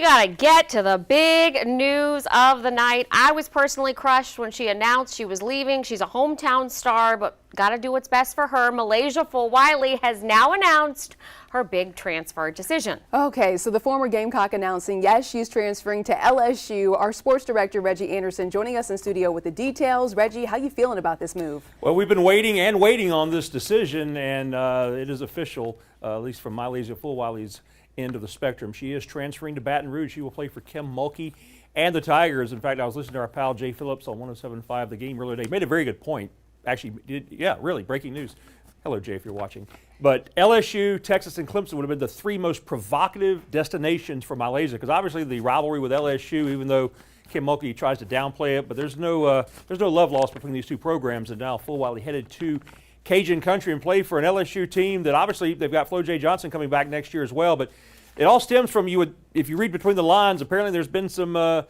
got to get to the big news of the night. I was personally crushed when she announced she was leaving. She's a hometown star, but got to do what's best for her. Milaysia Fulwiley has now announced her big transfer decision. Okay, so the former Gamecock announcing, yes, she's transferring to LSU. Our sports director, Reggie Anderson, joining us in studio with the details. Reggie, how you feeling about this move? Well, we've been waiting and waiting on this decision, and it is official, at least from Milaysia Fulwiley's end of the spectrum. She is transferring to Baton Rouge. She will play for Kim Mulkey and the Tigers. In fact, I was listening to our pal Jay Phillips on 107.5 The Game earlier today. He made a very good point. Actually, really, breaking news. Hello, Jay, if you're watching. But LSU, Texas, and Clemson would have been the three most provocative destinations for Milaysia, because obviously the rivalry with LSU, even though Kim Mulkey tries to downplay it, but there's no love lost between these two programs. And now Fulwiley headed to Cajun country and play for an LSU team that obviously they've got Flo J. Johnson coming back next year as well. But it all stems from if you read between the lines, apparently there's been some, I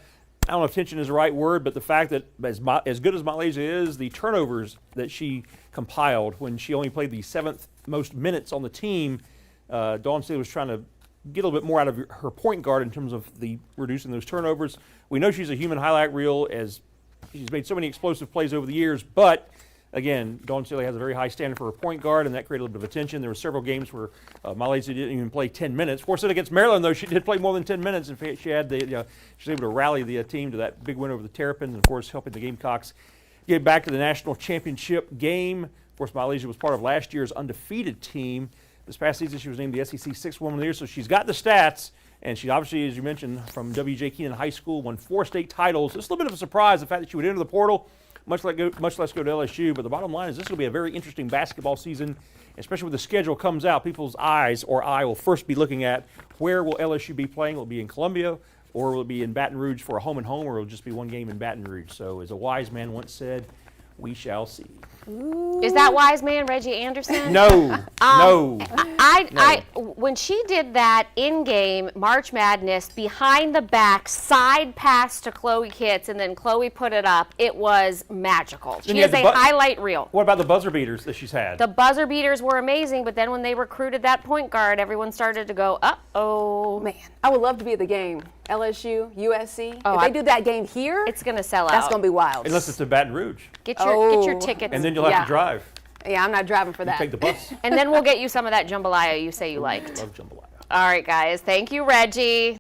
don't know if tension is the right word, but the fact that as good as Milaysia is, the turnovers that she compiled when she only played the 7th most minutes on the team, Dawn Staley was trying to get a little bit more out of her point guard in terms of reducing those turnovers. We know she's a human highlight reel, as she's made so many explosive plays over the years, but again, Dawn Staley has a very high standard for her point guard, and that created a little bit of attention. There were several games where Milaysia didn't even play 10 minutes. Of course, against Maryland, though, she did play more than 10 minutes. In fact, she was able to rally the team to that big win over the Terrapins, and of course, helping the Gamecocks get back to the national championship game. Of course, Milaysia was part of last year's undefeated team. This past season, she was named the SEC Sixth Woman of the Year, so she's got the stats. And she obviously, as you mentioned, from W.J. Keenan High School, won 4 state titles. It's a little bit of a surprise, the fact that she would enter the portal, much less go to LSU. But the bottom line is this will be a very interesting basketball season, especially when the schedule comes out. People's eyes or eye will first be looking at where will LSU be playing. Will it be in Columbia, or will it be in Baton Rouge for a home-and-home, or will it just be one game in Baton Rouge? So as a wise man once said, we shall see. Ooh. Is that wise man Reggie Anderson? No, no. When she did that in-game March Madness behind the back side pass to Chloe Kitts, and then Chloe put it up, it was magical. She is a highlight reel. What about the buzzer beaters that she's had? The buzzer beaters were amazing, but then when they recruited that point guard, everyone started to go, uh-oh. Man, I would love to be at the game. LSU, USC. If they do that game here, it's going to sell out. That's going to be wild. Unless it's in Baton Rouge. Get your tickets. And then you'll have to drive. Yeah, I'm not driving for that. Take the bus. And then we'll get you some of that jambalaya you say you liked. I love jambalaya. All right, guys. Thank you, Reggie.